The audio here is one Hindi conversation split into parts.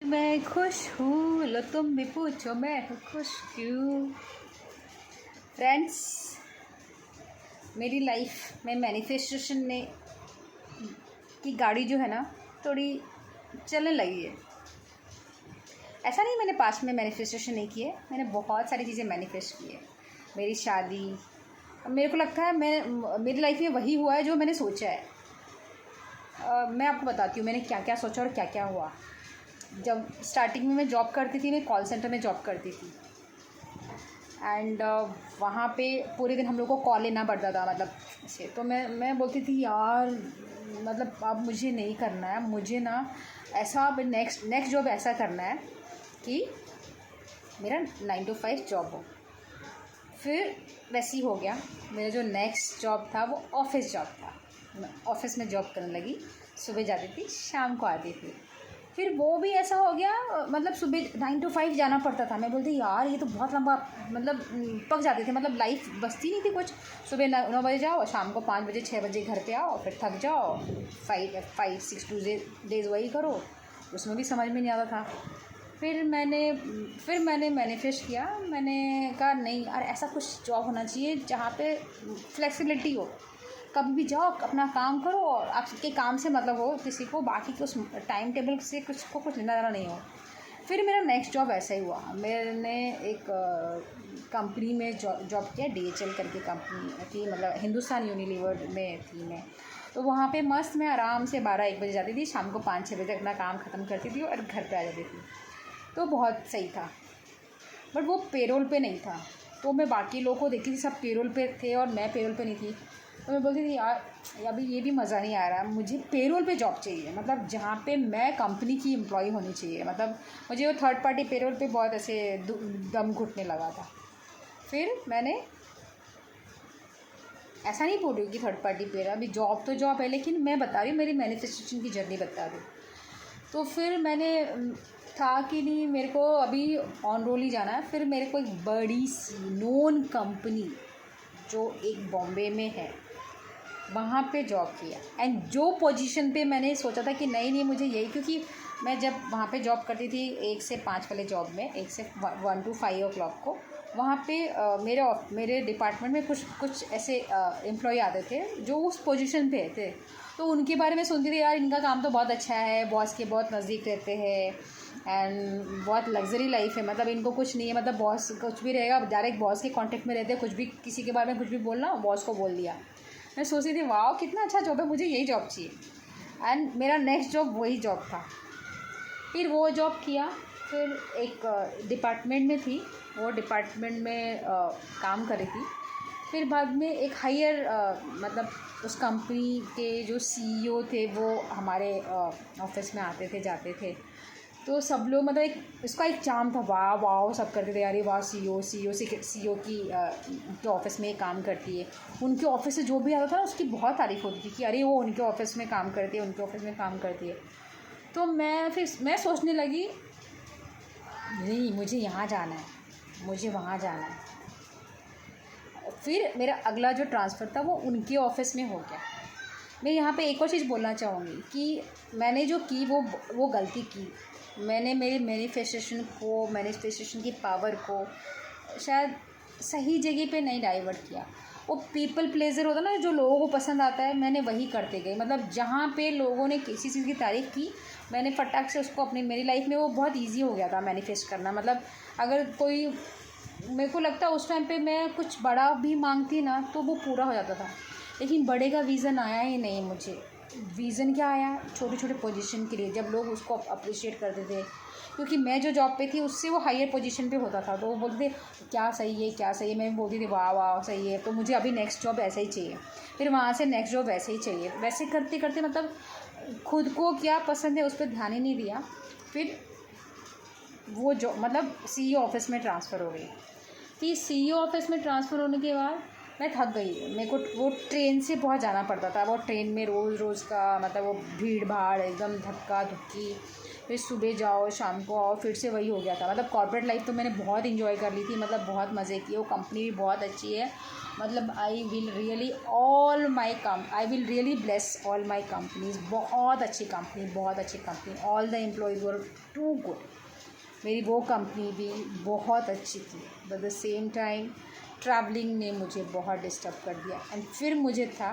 मैं खुश हूँ, लो तुम भी पूछो मैं खुश क्यों। फ्रेंड्स, मेरी लाइफ में मैनिफेस्टेशन ने की गाड़ी जो है ना थोड़ी चलने लगी है। ऐसा नहीं मैंने पास्ट में मैनिफेस्टेशन नहीं किए, मैंने बहुत सारी चीज़ें मैनिफेस्ट की है। मेरी शादी, मेरे को लगता है मेरी लाइफ में वही हुआ है जो मैंने सोचा है। मैं आपको बताती हूँ मैंने क्या क्या सोचा और क्या क्या हुआ। जब स्टार्टिंग में मैं जॉब करती थी, मैं कॉल सेंटर में जॉब करती थी एंड वहाँ पे पूरे दिन हम लोग को कॉल लेना पड़ता था, मतलब ऐसे। तो मैं बोलती थी यार, मतलब अब मुझे नहीं करना है, मुझे ना ऐसा नेक्स्ट जॉब ऐसा करना है कि मेरा 9 to 5 जॉब हो। फिर वैसे ही हो गया। मेरा जो नेक्स्ट जॉब था वो ऑफिस जॉब था। मैं ऑफिस में जॉब करने लगी, सुबह जाती थी शाम को आती थी। फिर वो भी ऐसा हो गया, मतलब सुबह 9 to 5 जाना पड़ता था। मैं बोलती यार ये तो बहुत लंबा, मतलब पक जाते थे, मतलब लाइफ बचती नहीं थी कुछ। सुबह 9 बजे जाओ, शाम को 5 बजे 6 बजे घर पे आओ, फिर थक जाओ, 5-6 डेज़ वही करो, उसमें भी समझ में नहीं आता था। फिर मैंने मैनिफेस्ट किया। मैंने कहा नहीं यार, ऐसा कुछ जॉब होना चाहिए जहाँ पे फ्लेक्सिबिलिटी हो, कभी भी जाओ अपना काम करो और आपके काम से मतलब हो, किसी को बाकी के उस टाइम टेबल से कुछ लेना देना नहीं हो। फिर मेरा नेक्स्ट जॉब ऐसा ही हुआ। मैंने एक कंपनी में जॉब किया, DHL करके कंपनी थी, मतलब हिंदुस्तान यूनिलीवर में थी मैं। तो वहाँ पे मस्त मैं आराम से 12-1 बजे जाती थी, शाम को 5-6 बजे तक अपना काम ख़त्म करती थी और घर पे आ जाती थी। तो बहुत सही था, बट वो पेरोल पे नहीं था। तो मैं बाकी लोगों को देखती थी, सब पेरोल पे थे और मैं पेरोल पे नहीं थी। तो मैं बोलती थी यार अभी ये भी मज़ा नहीं आ रहा, मुझे पेरोल पे जॉब चाहिए, मतलब जहाँ पे मैं कंपनी की एम्प्लॉय होनी चाहिए। मतलब मुझे वो थर्ड पार्टी पेरोल पे बहुत ऐसे दम घुटने लगा था। फिर मैंने, ऐसा नहीं बोल रही हूँ कि थर्ड पार्टी पेरोल, अभी जॉब तो जॉब है, लेकिन मैं बता रही हूँ मेरी मैनिफेस्टेशन की जर्नी बता रही हूँ। तो फिर मैंने था कि नहीं मेरे को अभी ऑन रोल ही जाना है। फिर मेरे को एक बड़ी सी नोन कंपनी जो एक बॉम्बे में है, वहाँ पे जॉब किया। एंड जो पोजीशन पे मैंने सोचा था कि नहीं मुझे यही, क्योंकि मैं जब वहाँ पे जॉब करती थी 1 से 5 वाले जॉब में, 1 से 1 to 5 o'clock को, वहाँ पे मेरे डिपार्टमेंट में कुछ ऐसे एम्प्लॉय आते थे जो उस पोजीशन पे थे। तो उनके बारे में सुनती थी यार इनका काम तो बहुत अच्छा है, बॉस के बहुत नज़दीक रहते हैं एंड बहुत लग्जरी लाइफ है, मतलब इनको कुछ नहीं है, मतलब बॉस कुछ भी रहेगा डायरेक्ट बॉस के कांटेक्ट में रहते हैं, कुछ भी किसी के बारे में कुछ भी बोलना बॉस को बोल दिया। मैं सोचती थी वाह कितना अच्छा जॉब है, मुझे यही जॉब चाहिए। एंड मेरा नेक्स्ट जॉब वही जॉब था। फिर वो जॉब किया, फिर एक डिपार्टमेंट में थी, वो डिपार्टमेंट में काम कर रही थी। फिर बाद में एक हायर, मतलब उस कंपनी के जो CEO थे वो हमारे ऑफिस में आते थे जाते थे। तो सब लोग, मतलब एक उसका एक चार्म था, वाह वाह सब करते थे, अरे वाह CEO की जो ऑफिस में काम करती है, उनके ऑफिस से जो भी आता था ना उसकी बहुत तारीफ़ होती थी कि अरे वो उनके ऑफिस में काम करती है, उनके ऑफिस में काम करती है। तो मैं सोचने लगी नहीं मुझे यहाँ जाना है, मुझे वहाँ जाना है। फिर मेरा अगला जो ट्रांसफ़र था वो उनके ऑफिस में हो गया। मैं यहाँ पे एक और चीज़ बोलना चाहूँगी कि मैंने जो की वो गलती की। मैंने मेरी मैनिफेस्टेशन की पावर को शायद सही जगह पे नहीं डाइवर्ट किया। वो पीपल प्लेजर होता ना, जो लोगों को पसंद आता है, मैंने वही करते गई। मतलब जहाँ पे लोगों ने किसी चीज़ की तारीफ़ की, मैंने फटाक से उसको अपनी, मेरी लाइफ में वो बहुत ईजी हो गया था मैनिफेस्ट करना। मतलब अगर कोई, मेरे को लगता है उस टाइम पे मैं कुछ बड़ा भी मांगती ना तो वो पूरा हो जाता था, लेकिन बड़े का विज़न आया ही नहीं मुझे। विज़न क्या आया, छोटे छोटे पोजीशन के लिए, जब लोग उसको अप्रिशिएट करते थे, क्योंकि मैं जो जॉब पे थी उससे वो हायर पोजीशन पे होता था, तो वो बोलते थे क्या सही है क्या सही है, मैं बोलती थी वाह वाह सही है, तो मुझे अभी नेक्स्ट जॉब ऐसा ही चाहिए। फिर वहाँ से नेक्स्ट जॉब वैसे ही चाहिए, वैसे करते करते मतलब खुद को क्या पसंद है उस पर ध्यान ही नहीं दिया। फिर वो जो मतलब CEO ऑफिस में ट्रांसफ़र हो गई। कि CEO ऑफिस में ट्रांसफ़र होने के बाद मैं थक गई। मेरे को वो ट्रेन से बहुत जाना पड़ता था, वो ट्रेन में रोज़ रोज़ का, मतलब वो भीड़ भाड़ एकदम धक्का धुक्की, फिर सुबह जाओ शाम को आओ, फिर से वही हो गया था। मतलब कॉर्पोरेट लाइफ तो मैंने बहुत इन्जॉय कर ली थी, मतलब बहुत मज़े किए। वो कंपनी भी बहुत अच्छी है, मतलब I will really bless all my companies. बहुत अच्छी कंपनी, बहुत अच्छी company. All the employees were too good. मेरी वो कंपनी भी बहुत अच्छी थी, but the same time travelling ने मुझे बहुत डिस्टर्ब कर दिया। एंड फिर मुझे था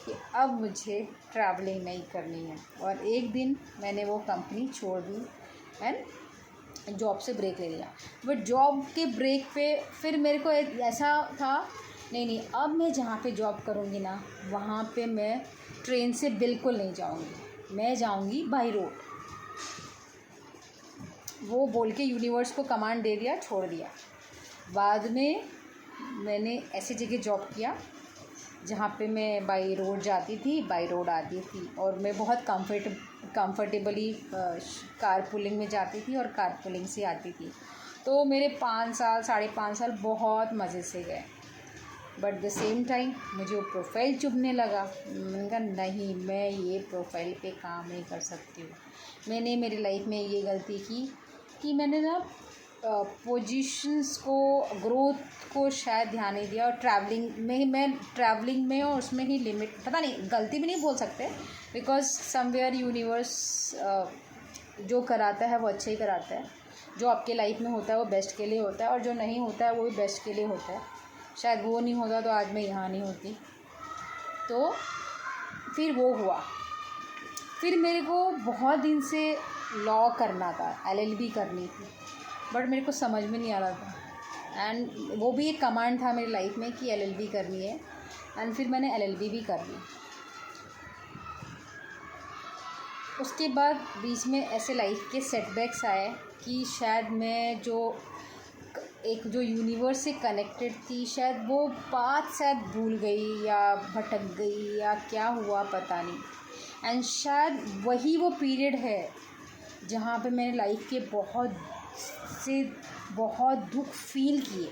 कि अब मुझे ट्रैवलिंग नहीं करनी है, और एक दिन मैंने वो कंपनी छोड़ दी एंड जॉब से ब्रेक ले लिया। बट जॉब के ब्रेक पे फिर मेरे को ऐसा था, नहीं, अब मैं जहाँ पे जॉब करूँगी ना, वहाँ पे मैं ट्रेन से बिल्कुल नहीं जाऊँगी, मैं जाऊँगी बाई रोड। वो बोल के यूनिवर्स को कमांड दे दिया, छोड़ दिया। बाद में मैंने ऐसी जगह जॉब किया जहाँ पे मैं बाई रोड जाती थी, बाई रोड आती थी, और मैं बहुत कंफर्टेबली कारपूलिंग में जाती थी और कारपूलिंग से आती थी। तो मेरे 5 साल 5.5 साल बहुत मज़े से गए। बट द सेम टाइम मुझे वो प्रोफाइल चुभने लगा। मैंने कहा नहीं, मैं ये प्रोफाइल पे काम नहीं कर सकती हूँ। मैंने मेरी लाइफ में ये गलती की कि मैंने ना पोजीशंस को, ग्रोथ को शायद ध्यान नहीं दिया, और ट्रैवलिंग में और उसमें ही लिमिट, पता नहीं, गलती भी नहीं बोल सकते, बिकॉज समवेयर यूनिवर्स जो कराता है वो अच्छा ही कराता है। जो आपके लाइफ में होता है वो बेस्ट के लिए होता है, और जो नहीं होता है वो भी बेस्ट के लिए होता है। शायद वो नहीं होता तो आज मैं यहाँ नहीं होती। तो फिर वो हुआ। फिर मेरे को बहुत दिन से लॉ करना था, LLB करनी थी, बट मेरे को समझ में नहीं आ रहा था। एंड वो भी एक कमांड था मेरी लाइफ में कि LLB करनी है, एंड फिर मैंने LLB भी कर ली। उसके बाद बीच में ऐसे लाइफ के सेटबैक्स आए कि शायद मैं जो यूनिवर्स से कनेक्टेड थी, शायद वो बात शायद भूल गई या भटक गई या क्या हुआ पता नहीं। एंड शायद वही वो पीरियड है जहाँ पे मैंने लाइफ के बहुत दुख फील किए।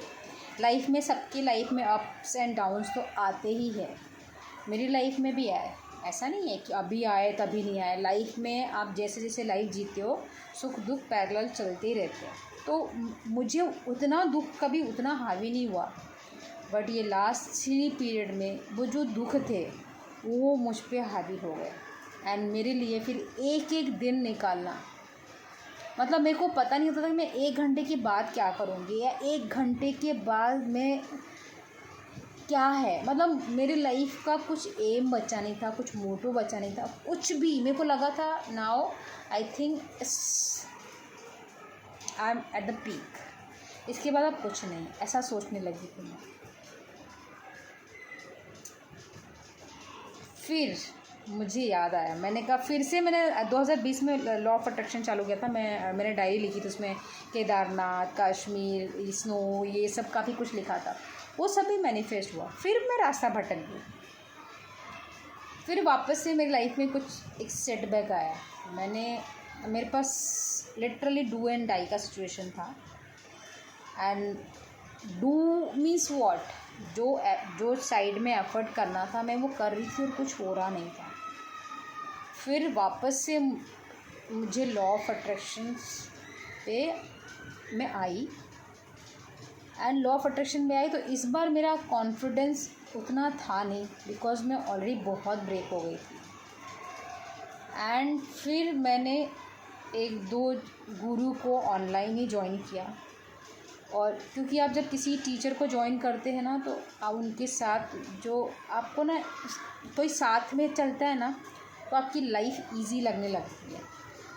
लाइफ में, सबकी लाइफ में अप्स एंड डाउन्स तो आते ही है। मेरी लाइफ में भी आए, ऐसा नहीं है कि अभी आए तभी नहीं आए। लाइफ में आप जैसे जैसे लाइफ जीते हो, सुख दुख पैरेलल चलते ही रहते हैं। तो मुझे उतना दुख कभी उतना हावी नहीं हुआ, बट ये लास्ट 3 पीरियड में वो जो दुख थे वो मुझ पे हावी हो गए। एंड मेरे लिए फिर एक एक दिन निकालना, मतलब मेरे को पता नहीं होता था कि मैं 1 घंटे के बाद क्या करूँगी, या 1 घंटे के बाद मैं क्या है, मतलब मेरी लाइफ का कुछ एम बचा नहीं था, कुछ मोटो बचा नहीं था, कुछ भी। मेरे को लगा था now I think I am at the peak, इसके बाद अब कुछ नहीं, ऐसा सोचने लगी थी मैं। फिर मुझे याद आया, मैंने कहा फिर से मैंने 2020 में लॉ ऑफ अट्रैक्शन चालू किया था। मैंने डायरी लिखी थी, उसमें केदारनाथ, कश्मीर, स्नो, ये सब काफ़ी कुछ लिखा था। वो सभी मैनिफेस्ट हुआ। फिर मैं रास्ता भटक गई। फिर वापस से मेरी लाइफ में कुछ एक सेटबैक आया। मेरे पास लिटरली डू एंड डाई का सिचुएशन था। एंड डू मीन्स व्हाट, जो साइड में एफर्ट करना था मैं वो कर रही थी और कुछ हो रहा नहीं था। फिर वापस से मुझे लॉ ऑफ अट्रैक्शन पे मैं आई, एंड लॉ ऑफ अट्रैक्शन में आई तो इस बार मेरा कॉन्फिडेंस उतना था नहीं, बिकॉज मैं ऑलरेडी बहुत ब्रेक हो गई थी। एंड फिर मैंने 1-2 गुरु को ऑनलाइन ही ज्वाइन किया, और क्योंकि आप जब किसी टीचर को ज्वाइन करते हैं ना, तो आप उनके साथ जो आपको ना कोई साथ में चलता है ना, तो आपकी लाइफ इजी लगने लगती है।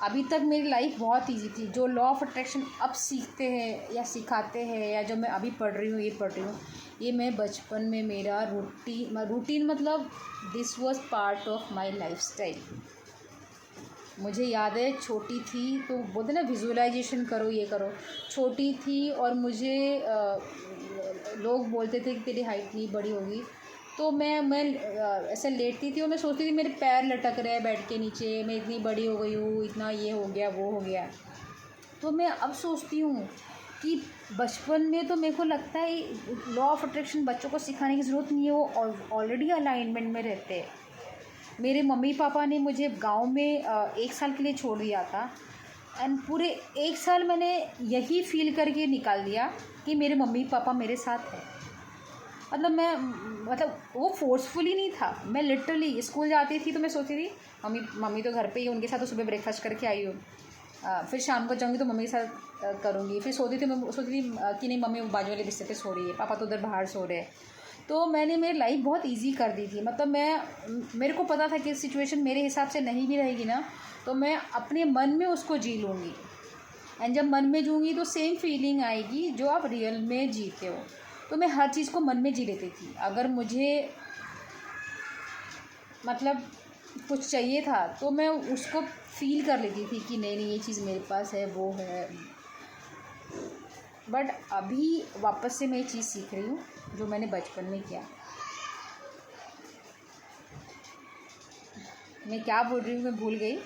अभी तक मेरी लाइफ बहुत इजी थी। जो लॉ ऑफ अट्रैक्शन अब सीखते हैं या सिखाते हैं, या जो मैं अभी पढ़ रही हूँ, ये मैं बचपन में मेरा रूटीन मतलब this was part of my lifestyle. मुझे याद है छोटी थी तो बोलते ना विजुअलाइजेशन करो, ये करो। छोटी थी और मुझे लोग बोलते थे कि तेरी हाइट नहीं बड़ी होगी, तो मैं ऐसे लेटती थी और मैं सोचती थी मेरे पैर लटक रहे हैं बेड के नीचे, मैं इतनी बड़ी हो गई हूँ, इतना ये हो गया वो हो गया। तो मैं अब सोचती हूँ कि बचपन में तो मेरे को लगता है लॉ ऑफ अट्रैक्शन बच्चों को सिखाने की ज़रूरत नहीं है, वो ऑलरेडी अलाइनमेंट में रहते हैं। मेरे मम्मी पापा ने मुझे गांव में 1 साल के लिए छोड़ दिया था, एंड पूरे 1 साल मैंने यही फील करके निकाल दिया कि मेरे मम्मी पापा मेरे साथ है। मतलब वो फोर्सफुली नहीं था, मैं लिटरली स्कूल जाती थी तो मैं सोचती थी मम्मी तो घर पे ही, उनके साथ तो सुबह ब्रेकफास्ट करके आई हूँ, फिर शाम को जाऊँगी तो मम्मी के साथ करूँगी, फिर सोती थी, मैं सोचती थी कि नहीं मम्मी बाजू वाले बिस्तर पे सो रही है, पापा तो उधर बाहर सो रहे हैं। तो मैंने मेरी लाइफ बहुत इजी कर दी थी। मतलब मेरे को पता था कि सिचुएशन मेरे हिसाब से नहीं भी रहेगी ना, तो मैं अपने मन में उसको जी लूँगी। एंड जब मन में जूँगी तो सेम फीलिंग आएगी जो आप रियल में जीते हो। तो मैं हर चीज़ को मन में जी लेती थी। अगर मुझे मतलब कुछ चाहिए था तो मैं उसको फील कर लेती थी कि नहीं ये चीज़ मेरे पास है, वो है। बट अभी वापस से मैं ये चीज़ सीख रही हूँ जो मैंने बचपन में किया। मैं क्या बोल रही हूँ मैं भूल गई,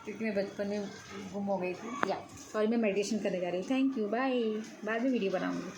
क्योंकि मैं बचपन में गुम हो गई थी। या सॉरी, मैं मेडिटेशन करने जा रही हूँ। Thank you, bye. बाद में वीडियो बनाऊँगी।